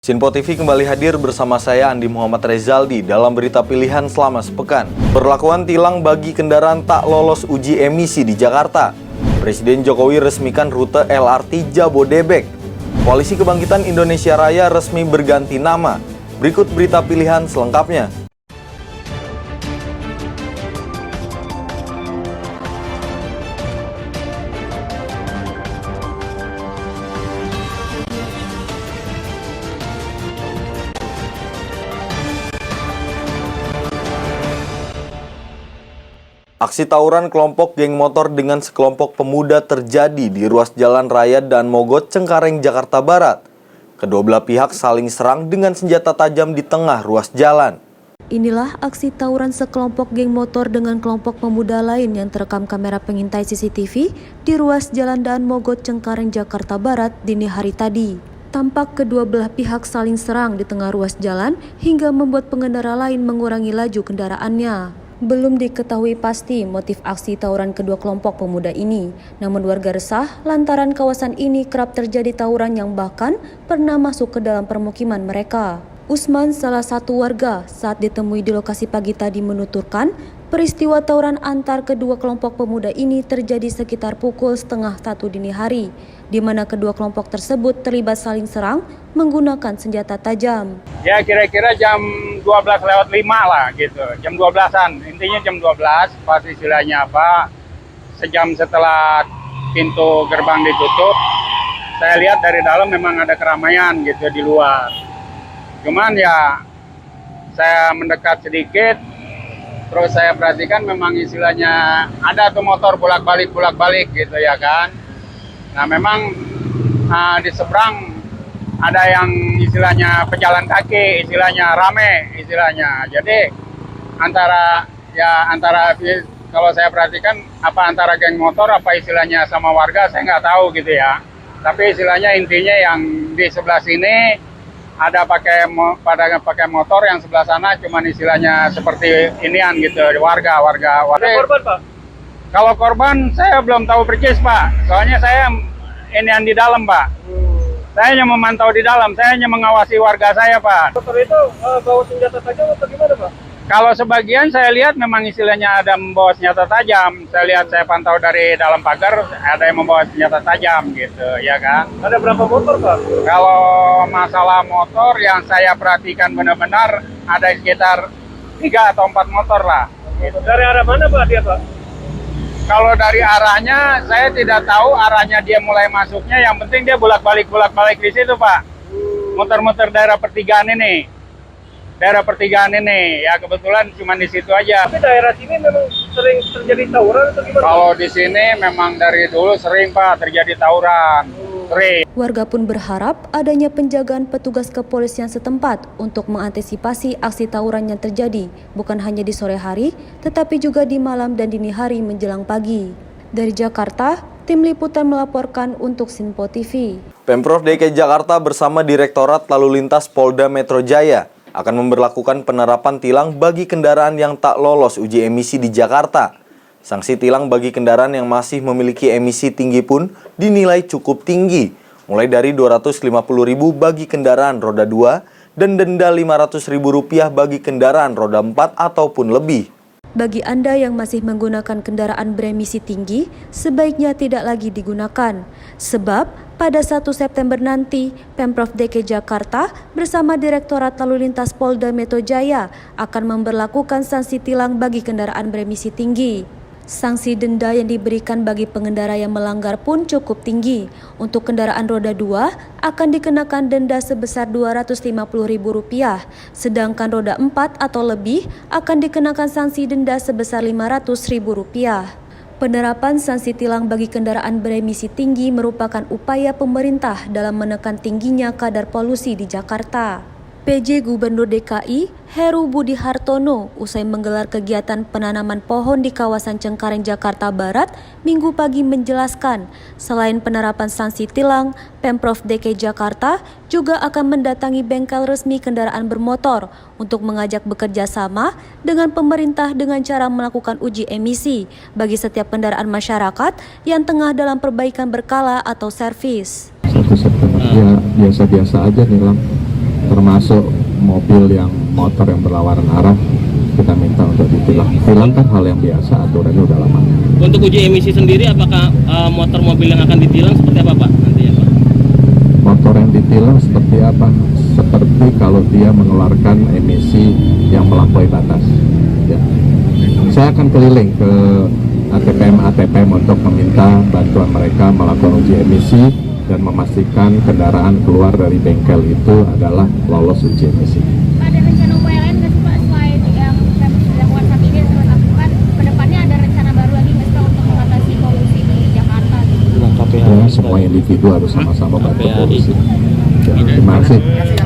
Sinpo TV kembali hadir bersama saya Andi Muhammad Rezaldi dalam berita pilihan selama sepekan. Perlakuan tilang bagi kendaraan tak lolos uji emisi di Jakarta. Presiden Jokowi resmikan rute LRT Jabodebek. Koalisi Kebangkitan Indonesia Raya resmi berganti nama. Berikut berita pilihan selengkapnya. Aksi tawuran kelompok geng motor dengan sekelompok pemuda terjadi di ruas Jalan Raya dan Mogot, Cengkareng, Jakarta Barat. Kedua belah pihak saling serang dengan senjata tajam di tengah ruas jalan. Inilah aksi tawuran sekelompok geng motor dengan kelompok pemuda lain yang terekam kamera pengintai CCTV di ruas Jalan Daan Mogot, Cengkareng, Jakarta Barat dini hari tadi. Tampak kedua belah pihak saling serang di tengah ruas jalan hingga membuat pengendara lain mengurangi laju kendaraannya. Belum diketahui pasti motif aksi tawuran kedua kelompok pemuda ini. Namun warga resah lantaran kawasan ini kerap terjadi tawuran yang bahkan pernah masuk ke dalam permukiman mereka. Usman, salah satu warga, saat ditemui di lokasi pagi tadi menuturkan peristiwa tawuran antar kedua kelompok pemuda ini terjadi sekitar pukul 12:30 dini hari, di mana kedua kelompok tersebut terlibat saling serang menggunakan senjata tajam. Ya kira-kira jam 12:05 lah gitu, jam 12-an, intinya jam 12, pas istilahnya apa, sejam setelah pintu gerbang ditutup, saya lihat dari dalam memang ada keramaian gitu di luar. Cuman ya saya mendekat sedikit, terus saya perhatikan memang istilahnya ada tuh motor bolak-balik gitu ya kan. Nah memang di seberang ada yang istilahnya pejalan kaki, istilahnya rame istilahnya. Jadi antara kalau saya perhatikan apa antara geng motor apa istilahnya sama warga saya nggak tahu gitu ya. Tapi istilahnya intinya yang di sebelah sini ada pakai motor, yang sebelah sana cuman istilahnya seperti inian gitu, warga. Ada korban, Pak? Kalau korban saya belum tahu persis, Pak. Soalnya saya inian di dalam, Pak. Saya hanya memantau di dalam, saya hanya mengawasi warga saya, Pak. Motor itu bawa senjata tajam atau gimana, Pak? Kalau sebagian saya lihat memang istilahnya ada membawa senjata tajam. Saya pantau dari dalam pagar ada yang membawa senjata tajam gitu, ya kan. Ada berapa motor, Pak? Kalau masalah motor yang saya perhatikan benar-benar ada sekitar 3 atau 4 motor lah. Gitu. Dari arah mana, Pak, dia, Pak? Kalau dari arahnya saya tidak tahu arahnya dia mulai masuknya. Yang penting dia bolak-balik di situ, Pak. Muter-muter daerah pertigaan ini. Daerah pertigaan ini, ya kebetulan cuma di situ aja. Tapi daerah sini memang sering terjadi tawuran atau gimana? Kalau di sini memang dari dulu sering, Pak, terjadi tawuran. Sering. Warga pun berharap adanya penjagaan petugas kepolisian setempat untuk mengantisipasi aksi tawuran yang terjadi, bukan hanya di sore hari, tetapi juga di malam dan dini hari menjelang pagi. Dari Jakarta, tim liputan melaporkan untuk Sinpo TV. Pemprov DKI Jakarta bersama Direktorat Lalu Lintas Polda Metro Jaya akan memberlakukan penerapan tilang bagi kendaraan yang tak lolos uji emisi di Jakarta. Sanksi tilang bagi kendaraan yang masih memiliki emisi tinggi pun dinilai cukup tinggi, mulai dari Rp250.000 bagi kendaraan roda 2 dan denda Rp500.000 bagi kendaraan roda 4 ataupun lebih. Bagi Anda yang masih menggunakan kendaraan beremisi tinggi, sebaiknya tidak lagi digunakan. Sebab pada 1 September nanti, Pemprov DKI Jakarta bersama Direktorat Lalu Lintas Polda Metro Jaya akan memberlakukan sanksi tilang bagi kendaraan beremisi tinggi. Sanksi denda yang diberikan bagi pengendara yang melanggar pun cukup tinggi. Untuk kendaraan roda 2 akan dikenakan denda sebesar Rp250.000, sedangkan roda 4 atau lebih akan dikenakan sanksi denda sebesar Rp500.000. Penerapan sanksi tilang bagi kendaraan beremisi tinggi merupakan upaya pemerintah dalam menekan tingginya kadar polusi di Jakarta. PJ Gubernur DKI Heru Budi Hartono usai menggelar kegiatan penanaman pohon di kawasan Cengkareng, Jakarta Barat Minggu pagi menjelaskan, selain penerapan sanksi tilang, Pemprov DKI Jakarta juga akan mendatangi bengkel resmi kendaraan bermotor untuk mengajak bekerja sama dengan pemerintah dengan cara melakukan uji emisi bagi setiap kendaraan masyarakat yang tengah dalam perbaikan berkala atau servis. 1 September ya biasa-biasa aja nilang. termasuk mobil motor yang berlawanan arah, kita minta untuk ditilang. Tilang kan hal yang biasa, aturannya udah lama. Untuk uji emisi sendiri, apakah motor mobil yang akan ditilang seperti apa Pak nantinya Pak? Motor yang ditilang seperti apa? Seperti kalau dia mengeluarkan emisi yang melampaui batas. Ya. Saya akan keliling ke ATPM untuk meminta bantuan mereka melakukan uji emisi dan memastikan kendaraan keluar dari bengkel itu adalah lolos uji emisi. Ada rencana upaya lain nggak sih Pak selain yang dilakukan saat ini terus lakukan kedepannya ada rencana baru lagi nggak sih Pak untuk mengatasi polusi di Jakarta? Ya, semua individu harus sama-sama bantu polusi. Ya, terima kasih.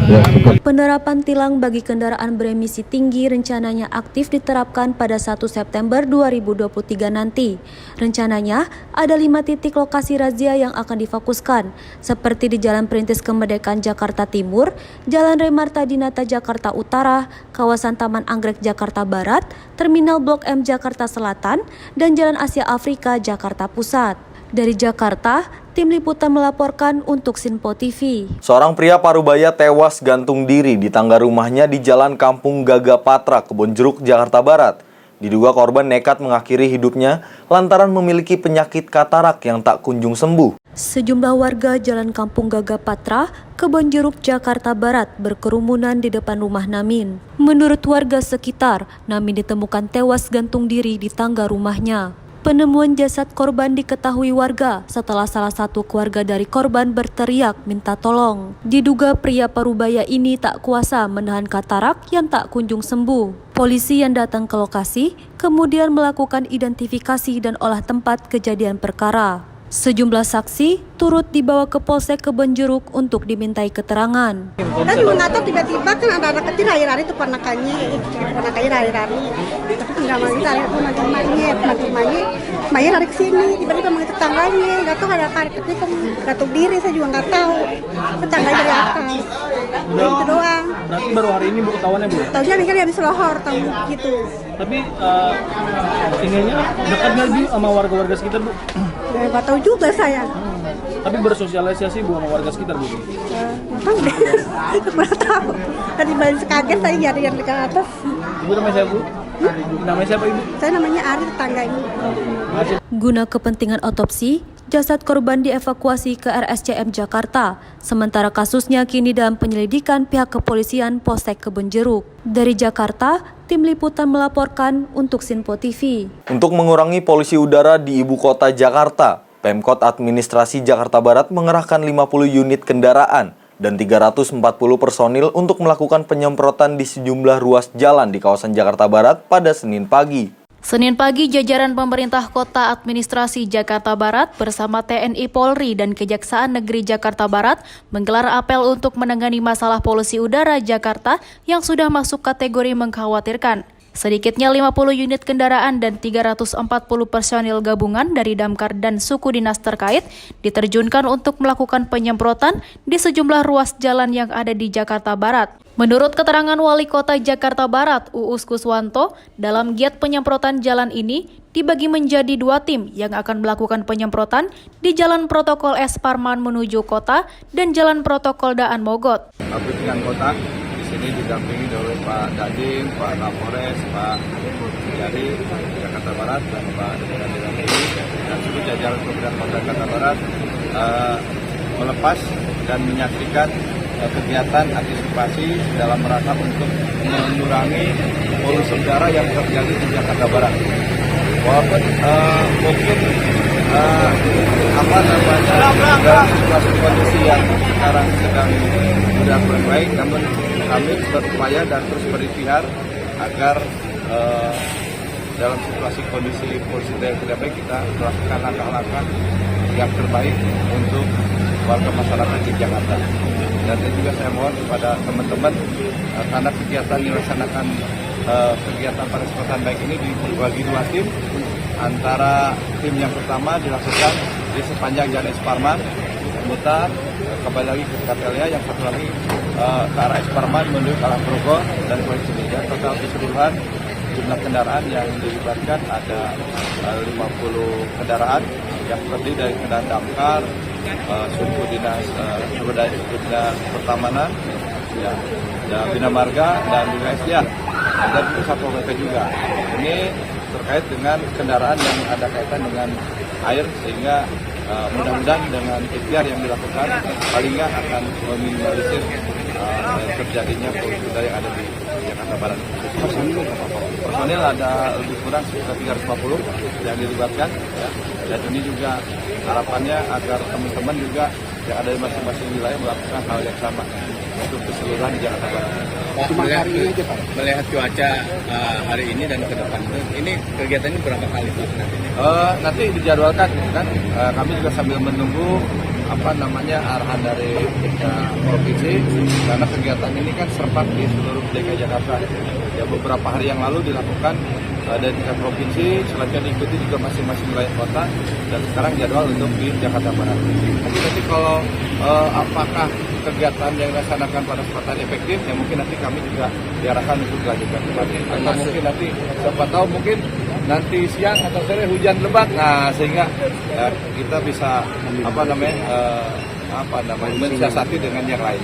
Ya, cukup. Penerapan tilang bagi kendaraan beremisi tinggi rencananya aktif diterapkan pada 1 September 2023 nanti. Rencananya ada 5 titik lokasi razia yang akan difokuskan, seperti di Jalan Perintis Kemerdekaan Jakarta Timur, Jalan Remarta Dinata Jakarta Utara, kawasan Taman Anggrek Jakarta Barat, Terminal Blok M Jakarta Selatan, dan Jalan Asia Afrika Jakarta Pusat. Dari Jakarta, tim liputan melaporkan untuk Sinpo TV. Seorang pria Parubaya tewas gantung diri di tangga rumahnya di Jalan Kampung Gagapatra, Kebonjeruk, Jakarta Barat. Diduga korban nekat mengakhiri hidupnya lantaran memiliki penyakit katarak yang tak kunjung sembuh. Sejumlah warga Jalan Kampung Gagapatra, Kebonjeruk, Jakarta Barat berkerumunan di depan rumah Namin. Menurut warga sekitar, Namin ditemukan tewas gantung diri di tangga rumahnya. Penemuan jasad korban diketahui warga setelah salah satu keluarga dari korban berteriak minta tolong. Diduga pria Parubaya ini tak kuasa menahan katarak yang tak kunjung sembuh. Polisi yang datang ke lokasi kemudian melakukan identifikasi dan olah tempat kejadian perkara. Sejumlah saksi turut dibawa ke Polsek Kebonjeruk untuk dimintai keterangan. Kita juga nggak tahu, tiba-tiba kan ada anak kecil hari-hari itu ponakannya hari-hari. Tapi nggak mau kita lihat rumahnya lari ke sini, tiba-tiba mau tetangganya, nggak tahu ada anak kecil kan gantung diri, saya juga nggak tahu. Tetangganya dari atas, itu doang. Berarti baru hari ini Bu ketahuannya Bu? Tahunya kan habis lohor, tahu gitu. Tapi tinggalnya dekat nggak Bu sama warga-warga sekitar Bu? Ya, nggak tahu juga saya. Tapi bersosialisasi Bu sama warga sekitar Bu? Tahu deh, nggak tahu. Tadi balik kaget saya nyari yang di atas. Ibu namanya siapa Bu? Namanya siapa Ibu? Saya namanya Ari, tetangga ini. Guna kepentingan otopsi, jasad korban dievakuasi ke RSCM Jakarta. Sementara kasusnya kini dalam penyelidikan pihak kepolisian Polsek Kebonjeruk. Dari Jakarta, tim liputan melaporkan untuk Sinpo TV. Untuk mengurangi polusi udara di ibu kota Jakarta, Pemkot Administrasi Jakarta Barat mengerahkan 50 unit kendaraan dan 340 personil untuk melakukan penyemprotan di sejumlah ruas jalan di kawasan Jakarta Barat pada Senin pagi. Senin pagi, jajaran pemerintah Kota Administrasi Jakarta Barat bersama TNI Polri dan Kejaksaan Negeri Jakarta Barat menggelar apel untuk menangani masalah polusi udara Jakarta yang sudah masuk kategori mengkhawatirkan. Sedikitnya 50 unit kendaraan dan 340 personil gabungan dari Damkar dan suku dinas terkait diterjunkan untuk melakukan penyemprotan di sejumlah ruas jalan yang ada di Jakarta Barat. Menurut keterangan Wali Kota Jakarta Barat, Uus Kuswanto, dalam giat penyemprotan jalan ini dibagi menjadi 2 tim yang akan melakukan penyemprotan di Jalan Protokol S. Parman menuju kota dan Jalan Protokol Daan Mogot. Pimpinan kota di sini didampingi oleh Pak Dandim, Pak Kapolres, Pak Jari Jakarta Barat, dan Pak Dewan ini dan seluruh jajaran Pimpinan Kota Jakarta Barat melepas dan menyaksikan kegiatan antisipasi dalam rangka untuk mengurangi polusi udara yang terjadi di Jakarta Barat. Walaupun mungkin dalam situasi kondisi yang sekarang sedang tidak baik, namun kami berupaya dan terus berikhtiar agar dalam situasi kondisi polusi udara yang tidak baik kita melakukan langkah-langkah yang terbaik untuk warga masyarakat di Jakarta. Dan juga saya mohon kepada teman-teman karena kegiatan yang dilaksanakan kegiatan penyemprotan baik ini dibagi 2 tim. Antara tim yang pertama dilakukan di sepanjang Jalan Es Parman, mutar kembali lagi ke Katelia, yang satu lagi ke arah Es Parman menuju ke arah Progo dan Kualitas. Total keseluruhan jumlah kendaraan yang dilibatkan ada 50 kendaraan yang terdiri dari kendaraan damkar, suku dinas pertamanan, ya, dan Bina Marga dan juga SDA dan Satpol PP juga. Ini terkait dengan kendaraan yang ada kaitan dengan air, sehingga mudah-mudahan dengan ikhtiar yang dilakukan paling nggak akan meminimalisir terjadinya polusi udara yang ada di Jakarta Barat. Personil ada lebih kurang sekitar 350 yang dilibatkan, ya. Dan ini juga harapannya agar teman-teman juga yang ada di masing-masing wilayah melakukan hal yang sama untuk keseluruhan di Jakarta Barat. Melihat cuaca hari ini dan ke depan, ini kegiatannya berapa kali Pak nanti? Nanti dijadwalkan kan, kami juga sambil menunggu arahan dari provinsi, karena kegiatan ini kan serempak di seluruh DKI Jakarta. Ya, beberapa hari yang lalu dilakukan dari tingkat provinsi, selanjutnya diikuti juga masing-masing wilayah kota, dan sekarang jadwal untuk di Jakarta Barat. Nanti kalau apakah kegiatan yang dilaksanakan pada kesempatan efektif, ya mungkin nanti kami juga diarahkan untuk dilanjutkan kembali. Atau mungkin nanti, siapa tahu mungkin nanti siang atau sore hujan lebat, nah sehingga ya, kita bisa mensiasati dengan yang lain.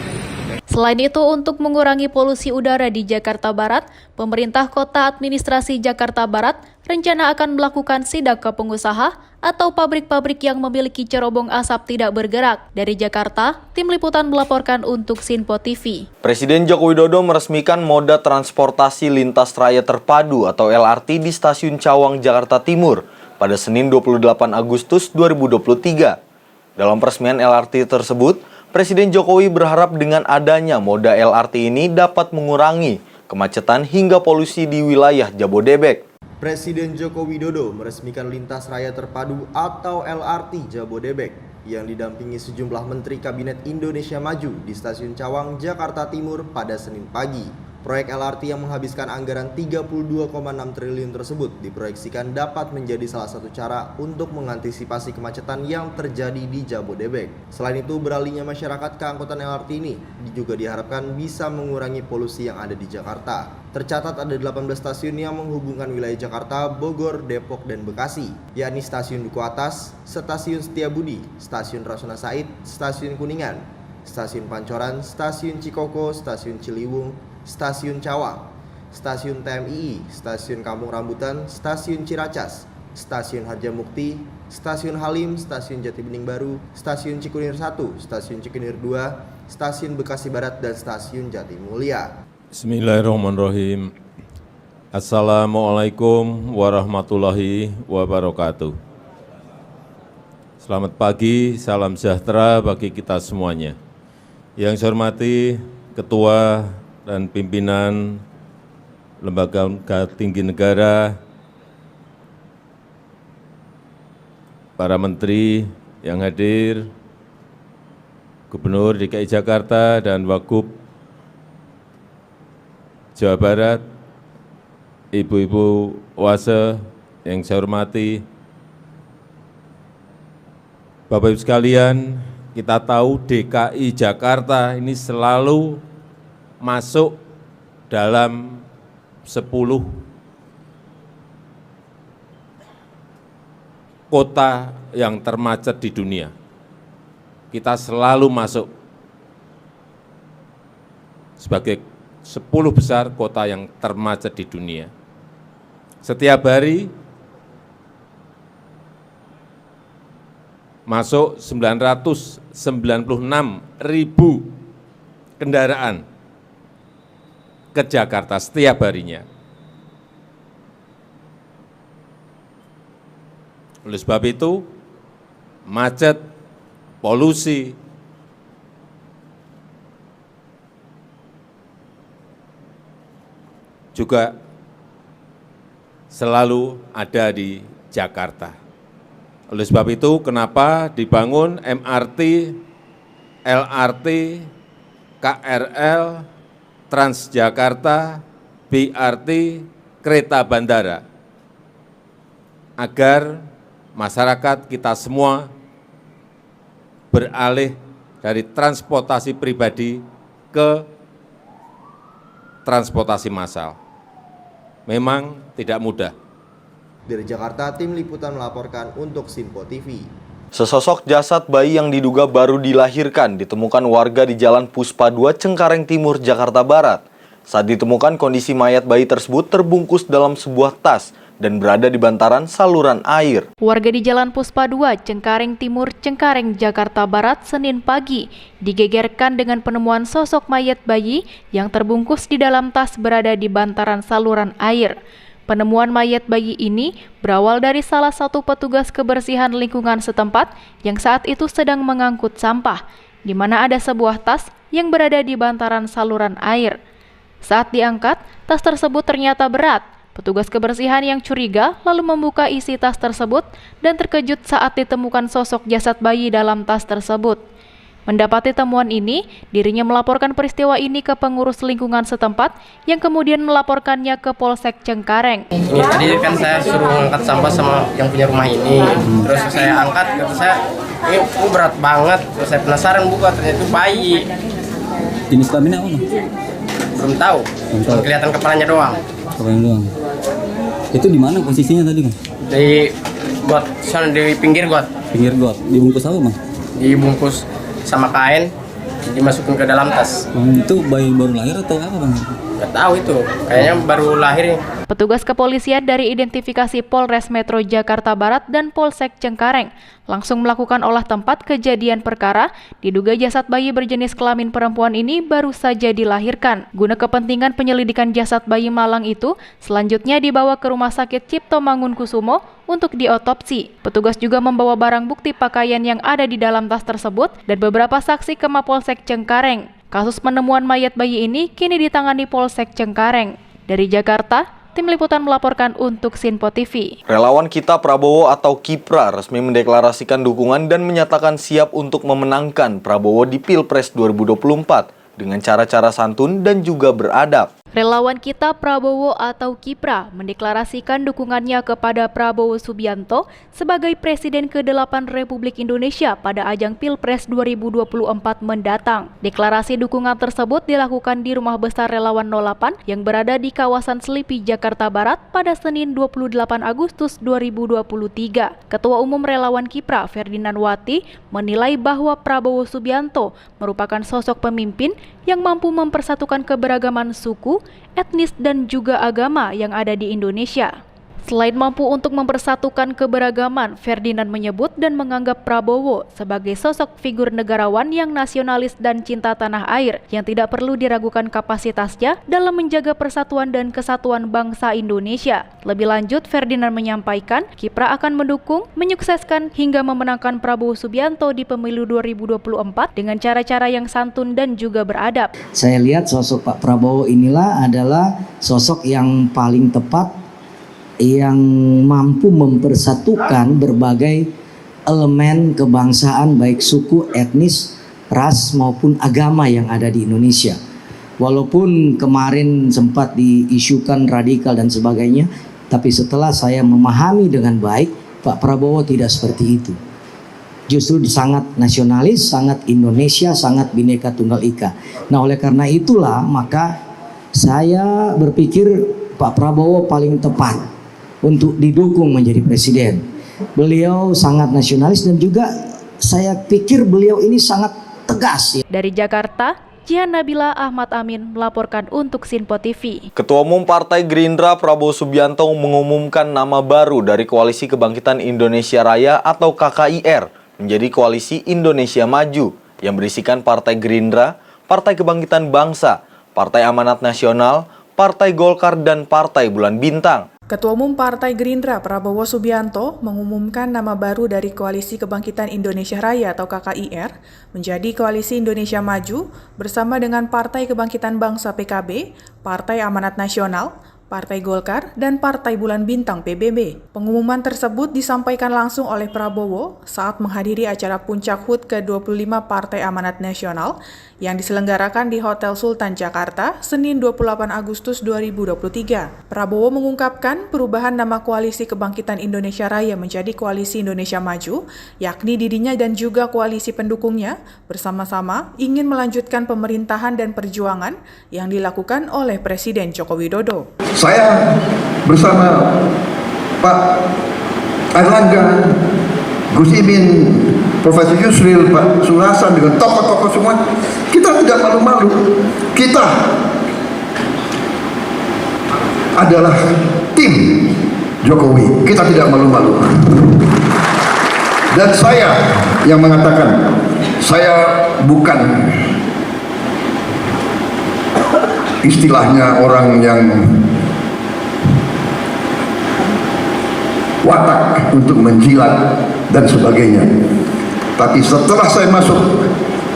Selain itu, untuk mengurangi polusi udara di Jakarta Barat, pemerintah Kota Administrasi Jakarta Barat rencana akan melakukan sidak ke pengusaha atau pabrik-pabrik yang memiliki cerobong asap tidak bergerak. Dari Jakarta, Tim Liputan melaporkan untuk Sinpo TV. Presiden Joko Widodo meresmikan moda transportasi lintas raya terpadu atau LRT di Stasiun Cawang, Jakarta Timur pada Senin 28 Agustus 2023. Dalam peresmian LRT tersebut, Presiden Jokowi berharap dengan adanya moda LRT ini dapat mengurangi kemacetan hingga polusi di wilayah Jabodebek. Presiden Joko Widodo meresmikan lintas raya terpadu atau LRT Jabodebek yang didampingi sejumlah Menteri Kabinet Indonesia Maju di Stasiun Cawang, Jakarta Timur pada Senin pagi. Proyek LRT yang menghabiskan anggaran 32,6 triliun tersebut diproyeksikan dapat menjadi salah satu cara untuk mengantisipasi kemacetan yang terjadi di Jabodebek. Selain itu, beralihnya masyarakat ke angkutan LRT ini juga diharapkan bisa mengurangi polusi yang ada di Jakarta. Tercatat ada 18 stasiun yang menghubungkan wilayah Jakarta, Bogor, Depok, dan Bekasi, yakni Stasiun Duku Atas, Stasiun Setiabudi, Stasiun Rasuna Said, Stasiun Kuningan, Stasiun Pancoran, Stasiun Cikoko, Stasiun Ciliwung, Stasiun Cawang, Stasiun TMII, Stasiun Kampung Rambutan, Stasiun Ciracas, Stasiun Harjamukti, Stasiun Halim, Stasiun Jatibening Baru, Stasiun Cikunir 1, Stasiun Cikunir 2, Stasiun Bekasi Barat, dan Stasiun Jatimulya. Bismillahirrahmanirrahim. Assalamualaikum warahmatullahi wabarakatuh. Selamat pagi, salam sejahtera bagi kita semuanya. Yang saya hormati Ketua dan pimpinan Lembaga Tinggi Negara, para menteri yang hadir, Gubernur DKI Jakarta dan Wagub Jawa Barat, Ibu-ibu OASE yang saya hormati, Bapak Ibu sekalian, kita tahu DKI Jakarta ini selalu masuk dalam 10 kota yang termacet di dunia. Kita selalu masuk sebagai 10 besar kota yang termacet di dunia. Setiap hari masuk 996.000 kendaraan ke Jakarta setiap harinya. Oleh sebab itu, macet, polusi, juga selalu ada di Jakarta. Oleh sebab itu, kenapa dibangun MRT, LRT, KRL, Transjakarta, BRT, kereta bandara, agar masyarakat kita semua beralih dari transportasi pribadi ke transportasi massal. Memang tidak mudah. Dari Jakarta, Tim Liputan melaporkan untuk Sinpo TV. Sesosok jasad bayi yang diduga baru dilahirkan ditemukan warga di Jalan Puspa 2, Cengkareng Timur, Jakarta Barat. Saat ditemukan, kondisi mayat bayi tersebut terbungkus dalam sebuah tas dan berada di bantaran saluran air. Warga di Jalan Puspa 2, Cengkareng Timur, Cengkareng, Jakarta Barat, Senin pagi digegerkan dengan penemuan sosok mayat bayi yang terbungkus di dalam tas berada di bantaran saluran air. Penemuan mayat bayi ini berawal dari salah satu petugas kebersihan lingkungan setempat yang saat itu sedang mengangkut sampah, di mana ada sebuah tas yang berada di bantaran saluran air. Saat diangkat, tas tersebut ternyata berat. Petugas kebersihan yang curiga lalu membuka isi tas tersebut dan terkejut saat ditemukan sosok jasad bayi dalam tas tersebut. Mendapati temuan ini, dirinya melaporkan peristiwa ini ke pengurus lingkungan setempat yang kemudian melaporkannya ke Polsek Cengkareng. Ini tadi kan saya suruh angkat sampah sama yang punya rumah ini. Terus saya angkat, kata saya, ini berat banget. Terus saya penasaran buka, ternyata itu bayi. Jenis kelaminnya apa? Belum tahu. Kelihatan kepalanya doang. Kepalanya doang. Itu di mana posisinya tadi, Bang? Di got, sana di pinggir got. Pinggir got. Dibungkus apa, Bang? Dibungkus sama kain, dimasukin ke dalam tas. Itu bayi baru lahir atau apa, Bang? Gak tahu itu, kayaknya baru lahir. Petugas kepolisian dari identifikasi Polres Metro Jakarta Barat dan Polsek Cengkareng langsung melakukan olah tempat kejadian perkara. Diduga jasad bayi berjenis kelamin perempuan ini baru saja dilahirkan. Guna kepentingan penyelidikan jasad bayi malang itu, selanjutnya dibawa ke Rumah Sakit Cipto Mangunkusumo untuk diotopsi. Petugas juga membawa barang bukti pakaian yang ada di dalam tas tersebut dan beberapa saksi ke Mapolsek Cengkareng. Kasus penemuan mayat bayi ini kini ditangani Polsek Cengkareng. Dari Jakarta, Tim Liputan melaporkan untuk Sinpo TV. Relawan Kita Prabowo atau KIPRA resmi mendeklarasikan dukungan dan menyatakan siap untuk memenangkan Prabowo di Pilpres 2024 dengan cara-cara santun dan juga beradab. Relawan Kita Prabowo atau KIPRA mendeklarasikan dukungannya kepada Prabowo Subianto sebagai Presiden ke-8 Republik Indonesia pada ajang Pilpres 2024 mendatang. Deklarasi dukungan tersebut dilakukan di Rumah Besar Relawan 08 yang berada di kawasan Selipi, Jakarta Barat pada Senin 28 Agustus 2023. Ketua Umum Relawan KIPRA Ferdinand Wati menilai bahwa Prabowo Subianto merupakan sosok pemimpin yang mampu mempersatukan keberagaman suku, etnis, dan juga agama yang ada di Indonesia. Selain mampu untuk mempersatukan keberagaman, Ferdinand menyebut dan menganggap Prabowo sebagai sosok figur negarawan yang nasionalis dan cinta tanah air yang tidak perlu diragukan kapasitasnya dalam menjaga persatuan dan kesatuan bangsa Indonesia. Lebih lanjut, Ferdinand menyampaikan KIPRA akan mendukung, menyukseskan hingga memenangkan Prabowo Subianto di pemilu 2024 dengan cara-cara yang santun dan juga beradab. Saya lihat sosok Pak Prabowo inilah adalah sosok yang paling tepat, yang mampu mempersatukan berbagai elemen kebangsaan baik suku, etnis, ras maupun agama yang ada di Indonesia. Walaupun kemarin sempat diisukan radikal dan sebagainya, tapi setelah saya memahami dengan baik, Pak Prabowo tidak seperti itu. Justru sangat nasionalis, sangat Indonesia, sangat Bhinneka Tunggal Ika. Nah, oleh karena itulah maka saya berpikir Pak Prabowo paling tepat untuk didukung menjadi presiden. Beliau sangat nasionalis dan juga saya pikir beliau ini sangat tegas. Dari Jakarta, Jihan Nabila Ahmad Amin melaporkan untuk Sinpo TV. Ketua Umum Partai Gerindra Prabowo Subianto mengumumkan nama baru dari Koalisi Kebangkitan Indonesia Raya atau KKIR menjadi Koalisi Indonesia Maju yang berisikan Partai Gerindra, Partai Kebangkitan Bangsa, Partai Amanat Nasional, Partai Golkar, dan Partai Bulan Bintang. Ketua Umum Partai Gerindra Prabowo Subianto mengumumkan nama baru dari Koalisi Kebangkitan Indonesia Raya atau KKIR menjadi Koalisi Indonesia Maju bersama dengan Partai Kebangkitan Bangsa PKB, Partai Amanat Nasional, Partai Golkar, dan Partai Bulan Bintang PBB. Pengumuman tersebut disampaikan langsung oleh Prabowo saat menghadiri acara Puncak HUT ke-25 Partai Amanat Nasional yang diselenggarakan di Hotel Sultan Jakarta, Senin 28 Agustus 2023. Prabowo mengungkapkan perubahan nama Koalisi Kebangkitan Indonesia Raya menjadi Koalisi Indonesia Maju, yakni dirinya dan juga koalisi pendukungnya bersama-sama ingin melanjutkan pemerintahan dan perjuangan yang dilakukan oleh Presiden Joko Widodo. Saya bersama Pak Erlangga, Gus Imin, Profesor Yusril, Pak Sulasan dengan tokoh-tokoh semua, kita tidak malu-malu. Kita adalah tim Jokowi. Kita tidak malu-malu. Dan saya yang mengatakan, saya bukan istilahnya orang yang watak untuk menjilat dan sebagainya. Tapi setelah saya masuk,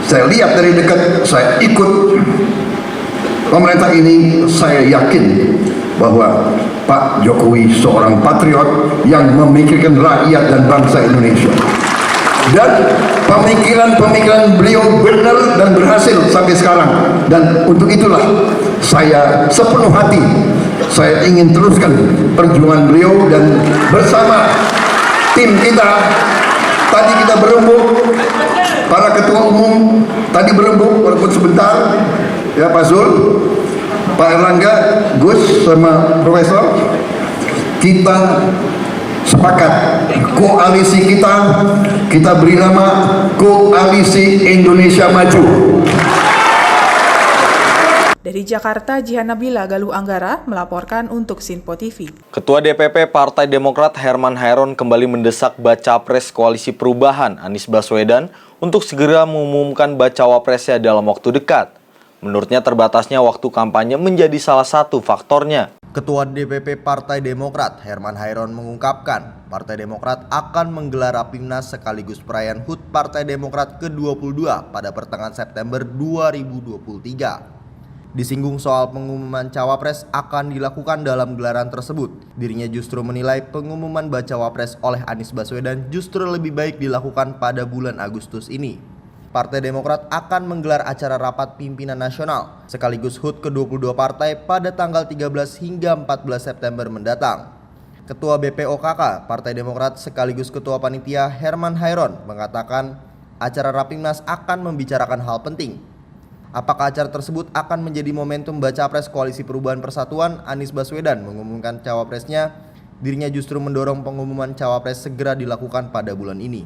saya lihat dari dekat, saya ikut pemerintah ini, saya yakin bahwa Pak Jokowi seorang patriot yang memikirkan rakyat dan bangsa Indonesia. Dan pemikiran-pemikiran beliau benar dan berhasil sampai sekarang. Dan untuk itulah saya sepenuh hati, saya ingin teruskan perjuangan beliau dan bersama tim kita. Tadi kita berembuk, para ketua umum tadi berembuk walaupun sebentar, ya Pak Zul, Pak Erlangga, Gus sama Profesor, kita sepakat koalisi kita beri nama Koalisi Indonesia Maju. Dari Jakarta, Jihan Nabila Galuh Anggara melaporkan untuk Sinpo TV. Ketua DPP Partai Demokrat Herman Hairon kembali mendesak Bacapres Koalisi Perubahan Anies Baswedan untuk segera mengumumkan Bacawapresnya dalam waktu dekat. Menurutnya terbatasnya waktu kampanye menjadi salah satu faktornya. Ketua DPP Partai Demokrat Herman Hairon mengungkapkan Partai Demokrat akan menggelar Rapimnas sekaligus perayaan HUT Partai Demokrat ke-22 pada pertengahan September 2023. Disinggung soal pengumuman Cawapres akan dilakukan dalam gelaran tersebut, dirinya justru menilai pengumuman Bacawapres oleh Anies Baswedan justru lebih baik dilakukan pada bulan Agustus ini. Partai Demokrat akan menggelar acara rapat pimpinan nasional sekaligus HUT ke-22 partai pada tanggal 13 hingga 14 September mendatang. Ketua BPOKK Partai Demokrat sekaligus Ketua Panitia Herman Hairon mengatakan acara Rapimnas akan membicarakan hal penting. Apakah acara tersebut akan menjadi momentum Bacapres Koalisi Perubahan Persatuan Anies Baswedan mengumumkan cawapresnya? Dirinya justru mendorong pengumuman cawapres segera dilakukan pada bulan ini.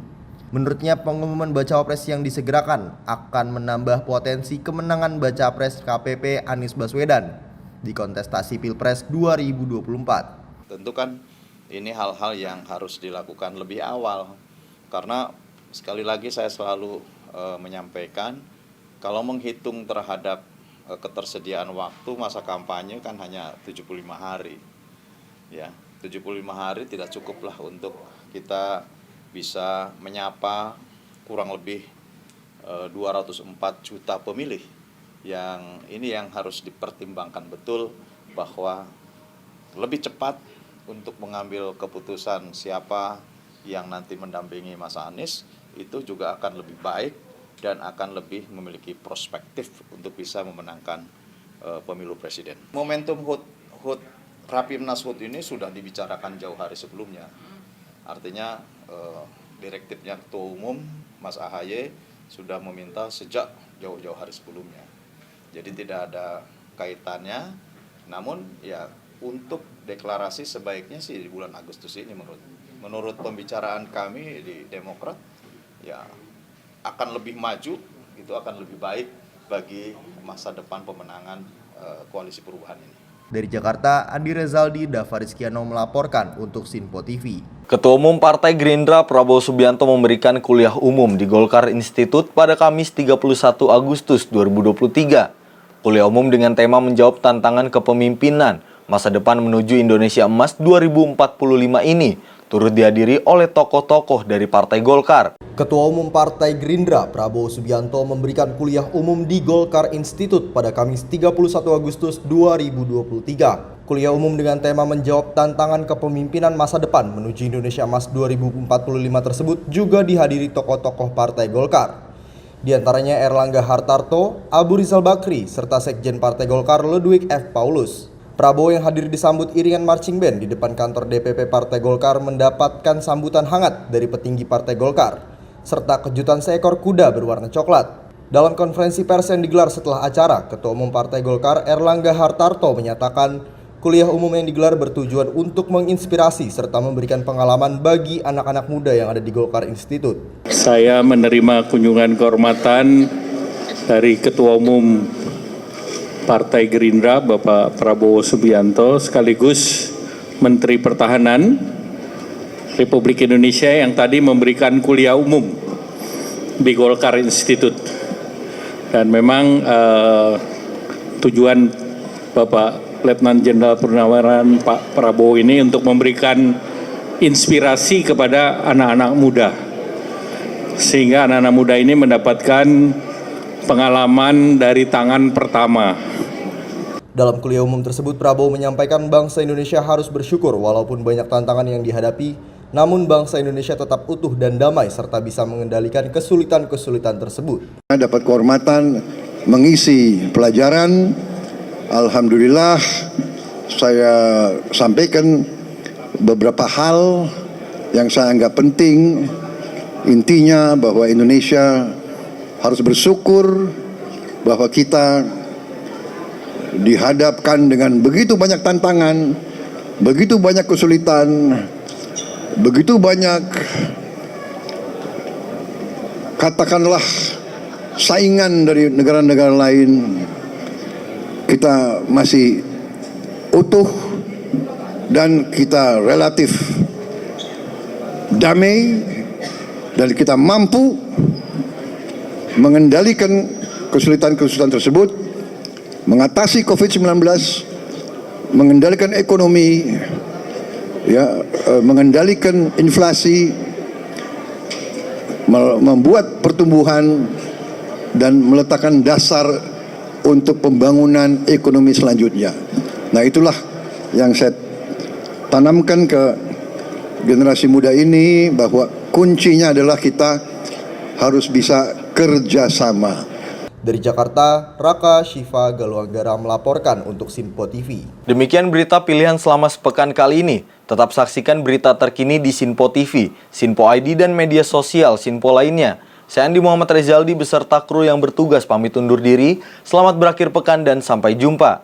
Menurutnya pengumuman Bacawapres yang disegerakan akan menambah potensi kemenangan Bacapres KPP Anies Baswedan di kontestasi Pilpres 2024. Tentu kan ini hal-hal yang harus dilakukan lebih awal, karena sekali lagi saya selalu menyampaikan kalau menghitung terhadap ketersediaan waktu masa kampanye kan hanya 75 hari. Ya, 75 hari tidak cukuplah untuk kita bisa menyapa kurang lebih 204 juta pemilih. Yang ini yang harus dipertimbangkan betul, bahwa lebih cepat untuk mengambil keputusan siapa yang nanti mendampingi Mas Anies itu juga akan lebih baik dan akan lebih memiliki perspektif untuk bisa memenangkan pemilu presiden. Momentum HUT Rapimnas HUT ini sudah dibicarakan jauh hari sebelumnya. Artinya direktifnya Ketua Umum Mas AHY sudah meminta sejak jauh-jauh hari sebelumnya. Jadi tidak ada kaitannya. Namun ya untuk deklarasi sebaiknya sih di bulan Agustus ini menurut pembicaraan kami di Demokrat ya akan lebih maju, itu akan lebih baik bagi masa depan pemenangan koalisi perubahan ini. Dari Jakarta, Andi Rezaldi, Dava Rizkiano melaporkan untuk Sinpo TV. Ketua Umum Partai Gerindra Prabowo Subianto memberikan kuliah umum di Golkar Institute pada Kamis 31 Agustus 2023. Kuliah umum dengan tema menjawab tantangan kepemimpinan masa depan menuju Indonesia Emas 2045 ini turut dihadiri oleh tokoh-tokoh dari Partai Golkar. Ketua Umum Partai Gerindra Prabowo Subianto memberikan kuliah umum di Golkar Institute pada Kamis 31 Agustus 2023. Kuliah umum dengan tema menjawab tantangan kepemimpinan masa depan menuju Indonesia Emas 2045 tersebut juga dihadiri tokoh-tokoh Partai Golkar. Di antaranya Erlangga Hartarto, Abu Rizal Bakri, serta Sekjen Partai Golkar Ludwig F. Paulus. Prabowo yang hadir disambut iringan marching band di depan kantor DPP Partai Golkar mendapatkan sambutan hangat dari petinggi Partai Golkar, serta kejutan seekor kuda berwarna coklat. Dalam konferensi pers yang digelar setelah acara, Ketua Umum Partai Golkar Erlangga Hartarto menyatakan Kuliah umum yang digelar bertujuan untuk menginspirasi serta memberikan pengalaman bagi anak-anak muda yang ada di Golkar Institute. Saya menerima kunjungan kehormatan dari Ketua Umum Partai Gerindra, Bapak Prabowo Subianto, sekaligus Menteri Pertahanan Republik Indonesia yang tadi memberikan kuliah umum di Golkar Institute. Dan memang tujuan Bapak Letnan Jenderal Purnawirawan Pak Prabowo ini untuk memberikan inspirasi kepada anak-anak muda, sehingga anak-anak muda ini mendapatkan pengalaman dari tangan pertama. Dalam kuliah umum tersebut, Prabowo menyampaikan bangsa Indonesia harus bersyukur walaupun banyak tantangan yang dihadapi, namun bangsa Indonesia tetap utuh dan damai serta bisa mengendalikan kesulitan-kesulitan tersebut. Dapat kehormatan mengisi pelajaran. Alhamdulillah, saya sampaikan beberapa hal yang saya anggap penting. Intinya bahwa Indonesia harus bersyukur bahwa kita dihadapkan dengan begitu banyak tantangan, begitu banyak kesulitan, begitu banyak katakanlah saingan dari negara-negara lain. Kita masih utuh dan kita relatif damai dan kita mampu mengendalikan kesulitan-kesulitan tersebut, mengatasi COVID-19, mengendalikan ekonomi, mengendalikan inflasi, membuat pertumbuhan dan meletakkan dasar untuk pembangunan ekonomi selanjutnya. Nah, itulah yang saya tanamkan ke generasi muda ini, bahwa kuncinya adalah kita harus bisa kerjasama. Dari Jakarta, Raka Shiva Galuanggara melaporkan untuk Sinpo TV. Demikian berita pilihan selama sepekan kali ini. Tetap saksikan berita terkini di Sinpo TV, Sinpo ID, dan media sosial Sinpo lainnya. Saya Andi Muhammad Rezaldi beserta kru yang bertugas pamit undur diri. Selamat berakhir pekan dan sampai jumpa.